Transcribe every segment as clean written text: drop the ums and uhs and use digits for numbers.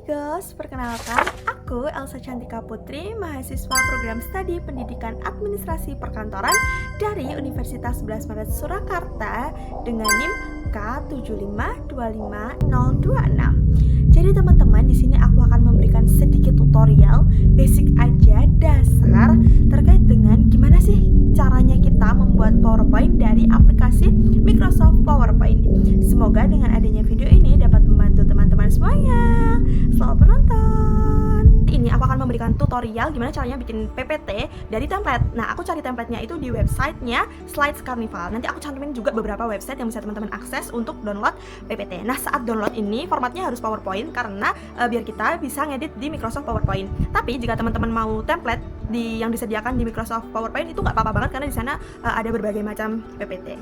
Amigos, perkenalkan aku Elsa Cantika Putri, mahasiswa program studi pendidikan administrasi perkantoran dari Universitas 11 Maret Surakarta dengan NIM K7525026. Jadi teman-teman, di sini aku akan memberikan sedikit tutorial basic aja dasar terkait dengan gimana sih caranya kita membuat PowerPoint dari aplikasi Microsoft PowerPoint. Semoga dengan adanya video ini dapat membantu teman-teman semuanya. Selamat menonton. Ini aku akan memberikan tutorial gimana caranya bikin PPT dari template. Nah, aku cari templatenya itu di websitenya Slides Carnival. Nanti aku cantumin juga beberapa website yang bisa teman-teman akses untuk download PPT. Nah, saat download ini formatnya harus PowerPoint karena biar kita bisa ngedit di Microsoft PowerPoint. Tapi jika teman-teman mau template yang disediakan di Microsoft PowerPoint itu nggak apa-apa banget karena di sana ada berbagai macam PPT.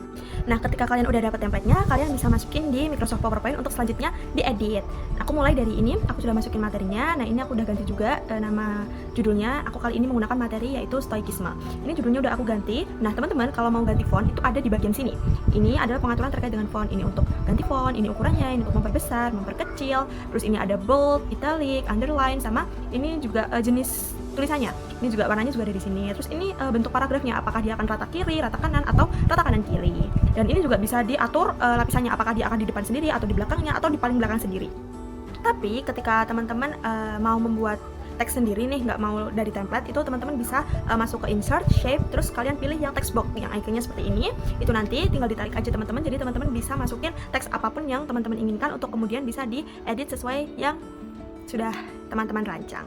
Nah, ketika kalian udah dapat templatenya, kalian bisa masukin di Microsoft PowerPoint untuk selanjutnya diedit. Aku mulai dari ini, aku sudah masukin materinya. Nah, ini aku udah ganti juga nama judulnya. Aku kali ini menggunakan materi yaitu stoikisme. Ini judulnya udah aku ganti. Nah, teman-teman kalau mau ganti font itu ada di bagian sini. Ini adalah pengaturan terkait dengan font. Ini untuk ganti font, ini ukurannya, ini untuk memperbesar, memperkecil. Terus ini ada bold, italic, underline, sama ini juga jenis tulisannya. Ini juga warnanya juga ada di sini. Terus ini bentuk paragrafnya, apakah dia akan rata kiri, rata kanan, atau rata kanan kiri. Dan ini juga bisa diatur lapisannya, apakah dia akan di depan sendiri atau di belakangnya atau di paling belakang sendiri. Tapi ketika teman-teman mau membuat teks sendiri nih, nggak mau dari template, itu teman-teman bisa masuk ke insert, shape, terus kalian pilih yang text box yang ikonnya seperti ini. Itu nanti tinggal ditarik aja teman-teman. Jadi teman-teman bisa masukin teks apapun yang teman-teman inginkan untuk kemudian bisa diedit sesuai yang sudah teman-teman rancang.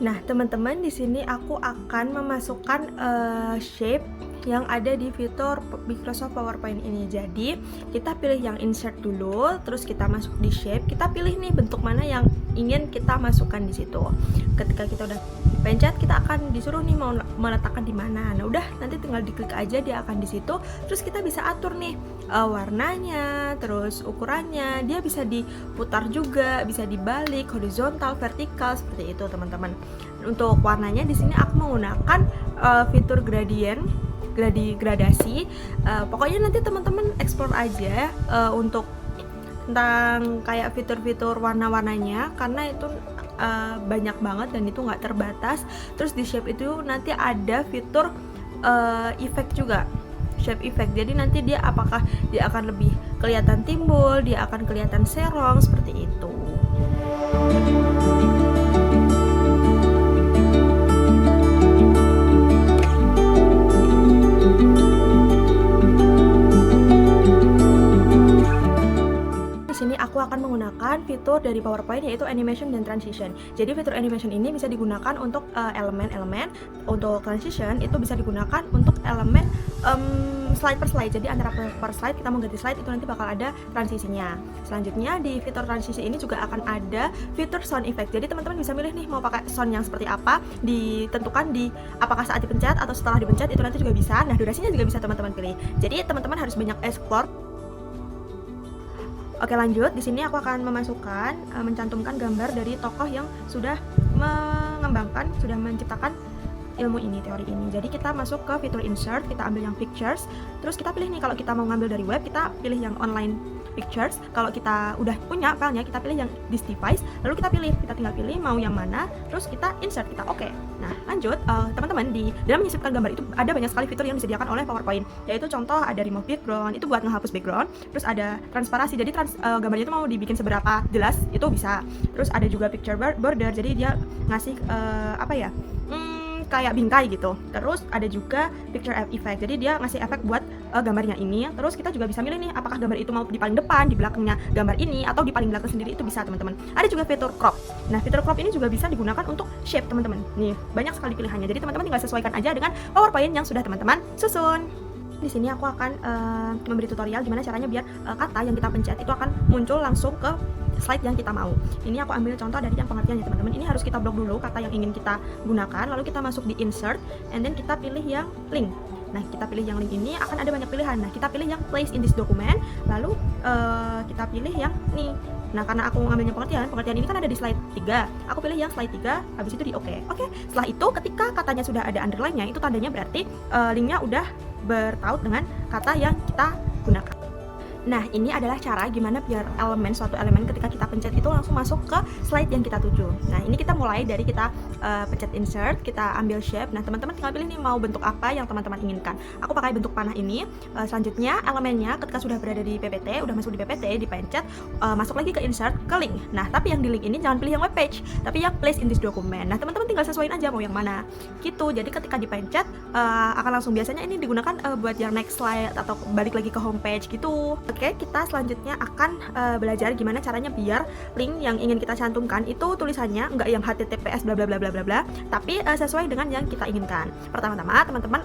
Nah, teman-teman, di sini aku akan memasukkan shape yang ada di fitur Microsoft PowerPoint ini. Jadi, kita pilih yang insert dulu, terus kita masuk di shape, kita pilih nih bentuk mana yang ingin kita masukkan di situ. Ketika kita udah pencet, kita akan disuruh nih mau meletakkan di mana. Nah, udah nanti tinggal diklik aja, dia akan di situ. Terus kita bisa atur nih warnanya, terus ukurannya. Dia bisa diputar juga, bisa dibalik, horizontal, vertikal, seperti itu, teman-teman. Untuk warnanya di sini aku menggunakan fitur gradasi. Pokoknya nanti teman-teman explore aja untuk tentang kayak fitur-fitur warna-warnanya, karena itu banyak banget dan itu nggak terbatas. Terus di shape itu nanti ada fitur effect juga, shape effect. Jadi nanti dia apakah dia akan lebih kelihatan timbul, dia akan kelihatan serong, seperti itu. Sini aku akan menggunakan fitur dari PowerPoint yaitu animation dan transition. Jadi fitur animation ini bisa digunakan untuk elemen-elemen, untuk transition itu bisa digunakan untuk elemen slide per slide. Jadi antara per slide kita mau ganti slide itu nanti bakal ada transisinya. Selanjutnya di fitur transisi ini juga akan ada fitur sound effect. Jadi teman-teman bisa milih nih mau pakai sound yang seperti apa, ditentukan di apakah saat dipencet atau setelah dipencet, itu nanti juga bisa. Nah, durasinya juga bisa teman-teman pilih. Jadi teman-teman harus banyak explore. Oke, lanjut. Di sini aku akan mencantumkan gambar dari tokoh yang sudah mengembangkan, sudah menciptakan ilmu ini, teori ini. Jadi kita masuk ke fitur insert, kita ambil yang pictures, terus kita pilih nih kalau kita mau ngambil dari web, kita pilih yang online pictures. Kalau kita udah punya filenya, kita pilih yang this device, lalu kita tinggal pilih mau yang mana, terus kita insert, kita oke. Nah, lanjut, teman-teman, di dalam menyisipkan gambar itu ada banyak sekali fitur yang disediakan oleh PowerPoint, yaitu contoh ada remove background, itu buat ngehapus background. Terus ada transparasi, jadi gambarnya itu mau dibikin seberapa jelas, itu bisa. Terus ada juga picture border, jadi dia ngasih kayak bingkai gitu. Terus ada juga picture effect, jadi dia ngasih efek buat gambarnya ini. Terus kita juga bisa milih nih apakah gambar itu mau di paling depan, di belakangnya gambar ini, atau di paling belakang sendiri, itu bisa, teman-teman. Ada juga fitur crop. Nah, fitur crop ini juga bisa digunakan untuk shape, teman-teman. Nih, banyak sekali pilihannya. Jadi teman-teman tinggal sesuaikan aja dengan PowerPoint yang sudah teman-teman susun. Di sini aku akan memberi tutorial gimana caranya biar kata yang kita pencet itu akan muncul langsung ke slide yang kita mau. Ini aku ambil contoh dari yang pengertiannya, teman-teman. Ini harus kita blok dulu kata yang ingin kita gunakan, lalu kita masuk di insert, and then kita pilih yang link. Nah, kita pilih yang link ini, akan ada banyak pilihan. Nah, kita pilih yang place in this document, lalu kita pilih yang nih. Nah, karena aku ngambilnya pengertian ini kan ada di slide 3. Aku pilih yang slide 3, habis itu di oke. Setelah itu ketika katanya sudah ada underline-nya, itu tandanya berarti linknya udah bertaut dengan kata yang kita gunakan. Nah, ini adalah cara gimana biar suatu elemen ketika kita pencet itu langsung masuk ke slide yang kita tuju. Nah, ini kita mulai dari kita pencet insert, kita ambil shape. Nah, teman-teman tinggal pilih nih mau bentuk apa yang teman-teman inginkan. Aku pakai bentuk panah ini. Selanjutnya elemennya ketika sudah berada di PPT, udah masuk di PPT, dipencet, masuk lagi ke insert, ke link. Nah, tapi yang di link ini jangan pilih yang web page, tapi yang place in this document. Nah, teman-teman tinggal sesuaiin aja mau yang mana. Gitu. Jadi ketika dipencet akan langsung, biasanya ini digunakan buat yang next slide atau balik lagi ke homepage gitu. Oke, kita selanjutnya akan belajar gimana caranya biar link yang ingin kita cantumkan itu tulisannya nggak yang HTTPS bla bla bla bla bla bla, tapi sesuai dengan yang kita inginkan. Pertama-tama teman-teman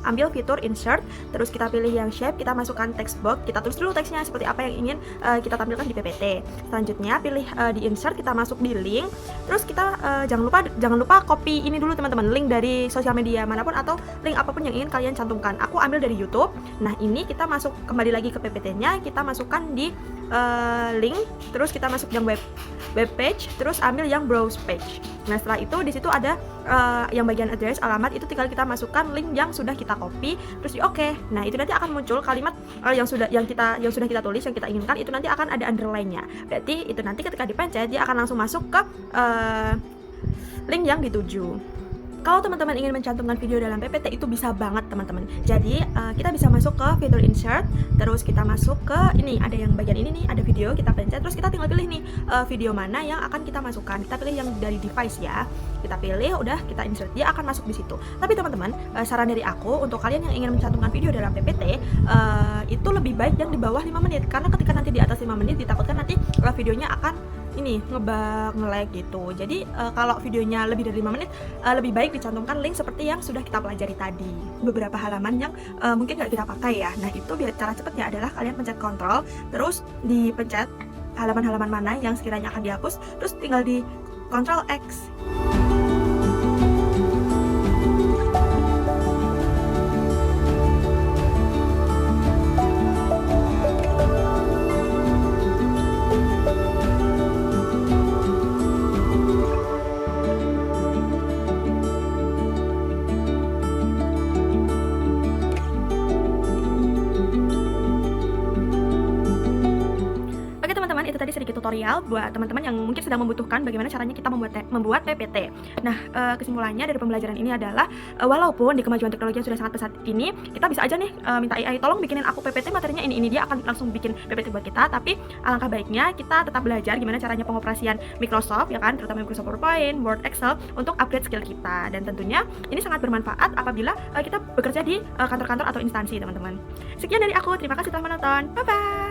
ambil fitur insert, terus kita pilih yang shape, kita masukkan text box, kita tulis dulu teksnya seperti apa yang ingin kita tampilkan di PPT. Selanjutnya pilih di insert, kita masuk di link, terus kita jangan lupa copy ini dulu teman-teman, link dari sosial media manapun atau link apapun yang ingin kalian cantumkan. Aku ambil dari YouTube. Nah, ini kita masuk kembali lagi ke PPT-nya, kita masukkan di link, terus kita masuk yang web page, terus ambil yang browse page. Nah, setelah itu di situ ada yang bagian address, alamat, itu tinggal kita masukkan link yang sudah kita copy, terus di oke. Nah, itu nanti akan muncul kalimat yang sudah kita tulis, yang kita inginkan, itu nanti akan ada underline-nya. Berarti itu nanti ketika dipencet dia akan langsung masuk ke link yang dituju. Kalau teman-teman ingin mencantumkan video dalam PPT itu bisa banget teman-teman. Jadi kita bisa masuk ke fitur insert, terus kita masuk ke ini, ada yang bagian ini nih, ada video, kita pencet, terus kita tinggal pilih nih video mana yang akan kita masukkan. Kita pilih yang dari device ya. Kita pilih, udah kita insert, dia akan masuk di situ. Tapi teman-teman, saran dari aku untuk kalian yang ingin mencantumkan video dalam PPT itu lebih baik yang di bawah 5 menit, karena ketika nanti di atas 5 menit ditakutkan nanti videonya akan ini nge-lag gitu. Jadi kalau videonya lebih dari 5 menit lebih baik dicantumkan link seperti yang sudah kita pelajari tadi. Beberapa halaman yang mungkin nggak kita pakai ya. Nah, itu biar cara cepatnya adalah kalian pencet kontrol, terus dipencet halaman-halaman mana yang sekiranya akan dihapus, terus tinggal di Ctrl X. Itu tadi sedikit tutorial buat teman-teman yang mungkin sedang membutuhkan bagaimana caranya kita membuat PPT. Nah, kesimpulannya dari pembelajaran ini adalah walaupun di kemajuan teknologi yang sudah sangat pesat ini, kita bisa aja nih minta AI tolong bikinin aku PPT, materinya ini, dia akan langsung bikin PPT buat kita. Tapi alangkah baiknya kita tetap belajar gimana caranya pengoperasian Microsoft ya kan, terutama Microsoft PowerPoint, Word, Excel untuk upgrade skill kita. Dan tentunya ini sangat bermanfaat apabila kita bekerja di kantor-kantor atau instansi, teman-teman. Sekian dari aku, terima kasih telah menonton. Bye bye.